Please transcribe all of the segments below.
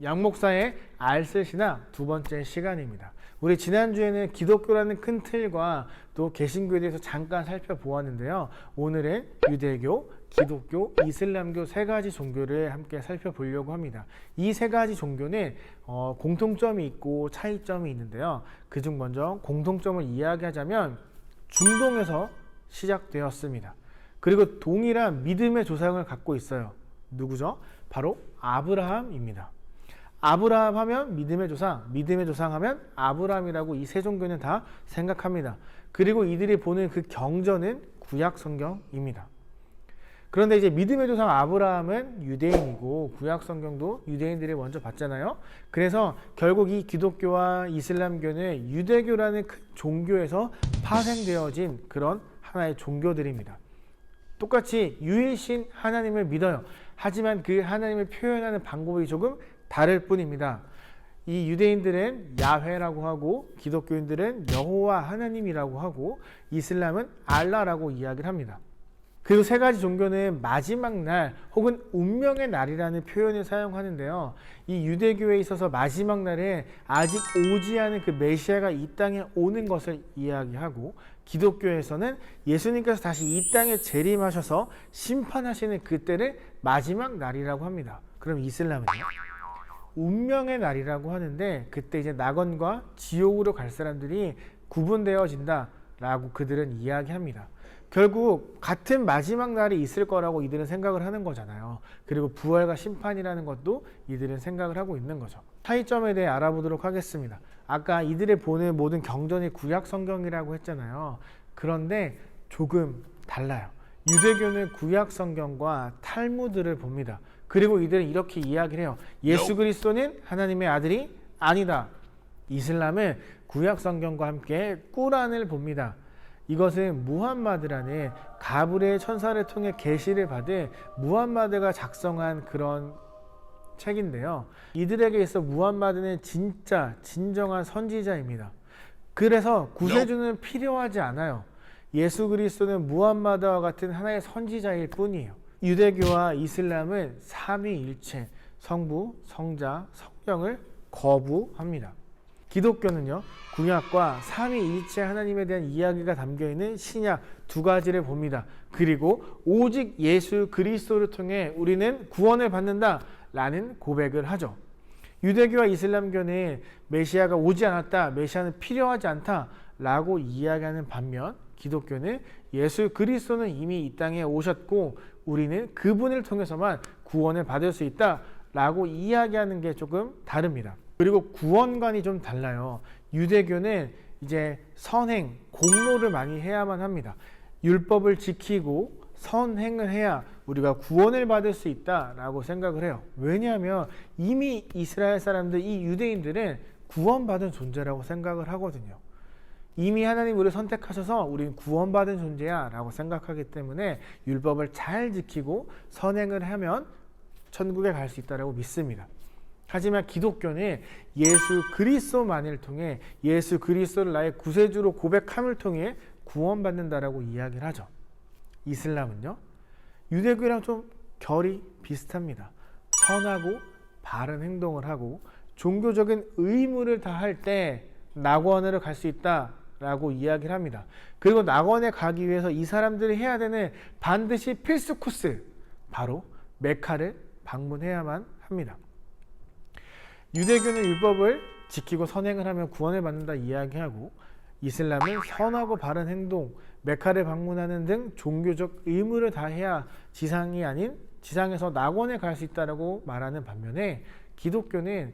양 목사의 알쓸신앙 두 번째 시간입니다. 우리 지난주에는 기독교라는 큰 틀과 또 개신교에 대해서 잠깐 살펴보았는데요. 오늘은 유대교, 기독교, 이슬람교 세 가지 종교를 함께 살펴보려고 합니다. 이 세 가지 종교는 공통점이 있고 차이점이 있는데요. 그중 먼저 공통점을 이야기하자면 중동에서 시작되었습니다. 그리고 동일한 믿음의 조상을 갖고 있어요. 누구죠? 바로 아브라함입니다. 아브라함 하면 믿음의 조상, 믿음의 조상 하면 아브라함이라고 이 세 종교는 다 생각합니다. 그리고 이들이 보는 그 경전은 구약 성경입니다. 그런데 이제 믿음의 조상 아브라함은 유대인이고 구약 성경도 유대인들이 먼저 봤잖아요. 그래서 결국 이 기독교와 이슬람교는 유대교라는 큰 종교에서 파생되어진 그런 하나의 종교들입니다. 똑같이 유일신 하나님을 믿어요. 하지만 그 하나님을 표현하는 방법이 조금 다를 뿐입니다. 이 유대인들은 야훼라고 하고 기독교인들은 여호와 하나님이라고 하고 이슬람은 알라라고 이야기를 합니다. 그리고 세 가지 종교는 마지막 날 혹은 운명의 날이라는 표현을 사용하는데요. 이 유대교에 있어서 마지막 날에 아직 오지 않은 그 메시아가 이 땅에 오는 것을 이야기하고 기독교에서는 예수님께서 다시 이 땅에 재림하셔서 심판하시는 그때를 마지막 날이라고 합니다. 그럼 이슬람은요? 운명의 날이라고 하는데 그때 이제 낙원과 지옥으로 갈 사람들이 구분되어진다 라고 그들은 이야기합니다. 결국 같은 마지막 날이 있을 거라고 이들은 생각을 하는 거잖아요. 그리고 부활과 심판이라는 것도 이들은 생각을 하고 있는 거죠. 차이점에 대해 알아보도록 하겠습니다. 아까 이들의 보는 모든 경전이 구약 성경이라고 했잖아요. 그런데 조금 달라요. 유대교는 구약 성경과 탈무드를 봅니다. 그리고 이들은 이렇게 이야기를 해요. 예수 그리스도는 하나님의 아들이 아니다. 이슬람은 구약 성경과 함께 꾸란을 봅니다. 이것은 무함마드라는 가브리엘 천사를 통해 계시를 받은 무함마드가 작성한 그런 책인데요. 이들에게 있어 무함마드는 진짜 진정한 선지자입니다. 그래서 구세주는 필요하지 않아요. 예수 그리스도는 무함마드와 같은 하나의 선지자일 뿐이에요. 유대교와 이슬람은 삼위일체, 성부, 성자, 성령을 거부합니다. 기독교는요, 구약과 삼위일체 하나님에 대한 이야기가 담겨있는 신약 두 가지를 봅니다. 그리고 오직 예수 그리스도를 통해 우리는 구원을 받는다 라는 고백을 하죠. 유대교와 이슬람교는 메시아가 오지 않았다, 메시아는 필요하지 않다 라고 이야기하는 반면 기독교는 예수 그리스도는 이미 이 땅에 오셨고 우리는 그분을 통해서만 구원을 받을 수 있다 라고 이야기하는 게 조금 다릅니다. 그리고 구원관이 좀 달라요. 유대교는 이제 선행, 공로를 많이 해야만 합니다. 율법을 지키고 선행을 해야 우리가 구원을 받을 수 있다라고 생각을 해요. 왜냐하면 이미 이스라엘 사람들, 이 유대인들은 구원받은 존재라고 생각을 하거든요. 이미 하나님 우리를 선택하셔서 우리는 구원받은 존재야 라고 생각하기 때문에 율법을 잘 지키고 선행을 하면 천국에 갈 수 있다고 믿습니다. 하지만 기독교는 예수 그리스도만을 통해 예수 그리스도를 나의 구세주로 고백함을 통해 구원받는다라고 이야기를 하죠. 이슬람은요, 유대교랑 좀 결이 비슷합니다. 선하고 바른 행동을 하고 종교적인 의무를 다할 때 낙원으로 갈 수 있다라고 이야기를 합니다. 그리고 낙원에 가기 위해서 이 사람들이 해야 되는 반드시 필수 코스, 바로 메카를 방문해야만 합니다. 유대교는 율법을 지키고 선행을 하면 구원을 받는다 이야기하고 이슬람은 선하고 바른 행동, 메카를 방문하는 등 종교적 의무를 다해야 지상이 아닌 지상에서 낙원에 갈 수 있다고 말하는 반면에 기독교는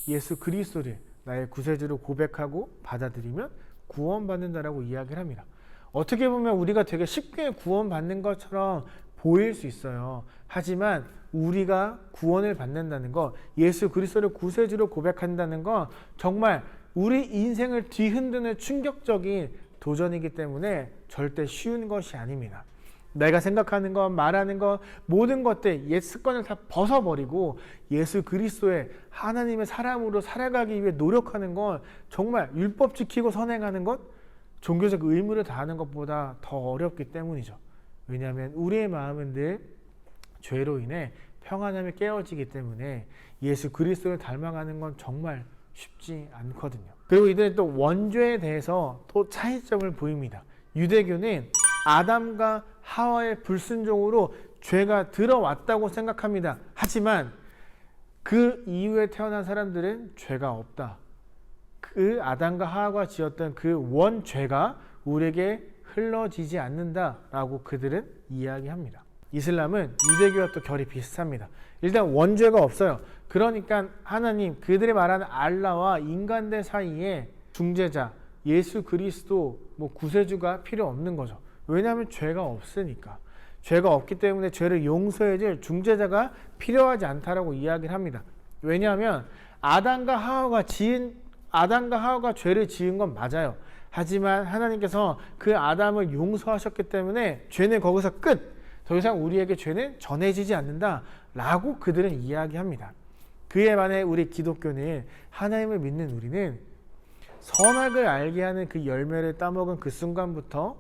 예수 그리스도를 나의 구세주로 고백하고 받아들이면 구원받는다라고 이야기를 합니다. 어떻게 보면 우리가 되게 쉽게 구원받는 것처럼 보일 수 있어요. 하지만 우리가 구원을 받는다는 것, 예수 그리스도를 구세주로 고백한다는 건 정말 우리 인생을 뒤흔드는 충격적인 도전이기 때문에 절대 쉬운 것이 아닙니다. 내가 생각하는 것, 말하는 것, 모든 것들, 옛 습관을 다 벗어버리고 예수 그리스도의 하나님의 사람으로 살아가기 위해 노력하는 건 정말 율법 지키고 선행하는 것, 종교적 의무를 다하는 것보다 더 어렵기 때문이죠. 왜냐하면 우리의 마음은 늘 죄로 인해 평안함이 깨어지기 때문에 예수 그리스도를 닮아가는 건 정말 쉽지 않거든요. 그리고 이들은 또 원죄에 대해서 또 차이점을 보입니다. 유대교는 아담과 하와의 불순종으로 죄가 들어왔다고 생각합니다. 하지만 그 이후에 태어난 사람들은 죄가 없다. 그 아담과 하와가 지었던 그 원죄가 우리에게 흘러지지 않는다라고 그들은 이야기합니다. 이슬람은 유대교와 또 결이 비슷합니다. 일단 원죄가 없어요. 그러니까 하나님, 그들이 말하는 알라와 인간들 사이에 중재자, 예수 그리스도, 구세주가 필요 없는 거죠. 왜냐하면 죄가 없으니까. 죄가 없기 때문에 죄를 용서해줄 중재자가 필요하지 않다라고 이야기를 합니다. 왜냐하면 아담과 하와가 죄를 지은 건 맞아요. 하지만 하나님께서 그 아담을 용서하셨기 때문에 죄는 거기서 끝. 더 이상 우리에게 죄는 전해지지 않는다라고 그들은 이야기합니다. 그에 반해 우리 기독교는, 하나님을 믿는 우리는 선악을 알게 하는 그 열매를 따먹은 그 순간부터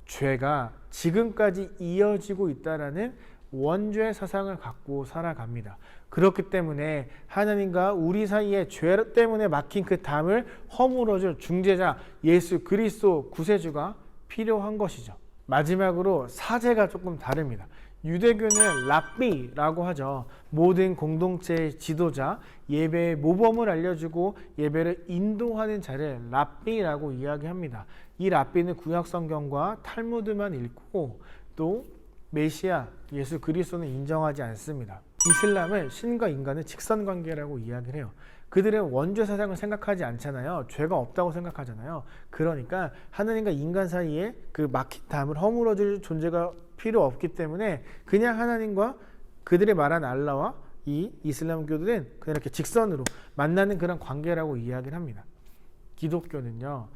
죄가 지금까지 이어지고 있다라는 원죄 사상을 갖고 살아갑니다. 그렇기 때문에 하나님과 우리 사이에 죄 때문에 막힌 그 담을 허물어줄 중재자 예수 그리스도 구세주가 필요한 것이죠. 마지막으로 사제가 조금 다릅니다. 유대교는 랍비라고 하죠. 모든 공동체의 지도자, 예배의 모범을 알려주고 예배를 인도하는 자를 랍비라고 이야기합니다. 이 랍비는 구약 성경과 탈무드만 읽고 또 메시아, 예수 그리스도는 인정하지 않습니다. 이슬람은 신과 인간의 직선관계라고 이야기를 해요. 그들은 원죄 사상을 생각하지 않잖아요. 죄가 없다고 생각하잖아요. 그러니까 하나님과 인간 사이에 그 막힌 담을 허물어줄 존재가 필요 없기 때문에 그냥 하나님과 그들의 말한 알라와 이 이슬람교들은 그냥 이렇게 직선으로 만나는 그런 관계라고 이야기를 합니다. 기독교는요,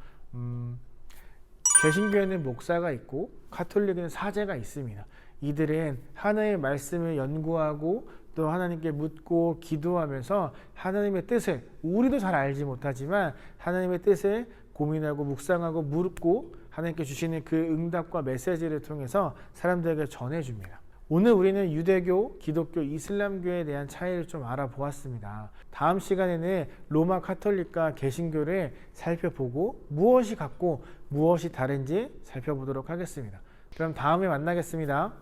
개신교에는 목사가 있고 가톨릭에는 사제가 있습니다. 이들은 하나님의 말씀을 연구하고 또 하나님께 묻고 기도하면서 하나님의 뜻을, 우리도 잘 알지 못하지만 하나님의 뜻을 고민하고 묵상하고 묻고 하나님께 주시는 그 응답과 메시지를 통해서 사람들에게 전해줍니다. 오늘 우리는 유대교, 기독교, 이슬람교에 대한 차이를 좀 알아보았습니다. 다음 시간에는 로마 카톨릭과 개신교를 살펴보고 무엇이 같고 무엇이 다른지 살펴보도록 하겠습니다. 그럼 다음에 만나겠습니다.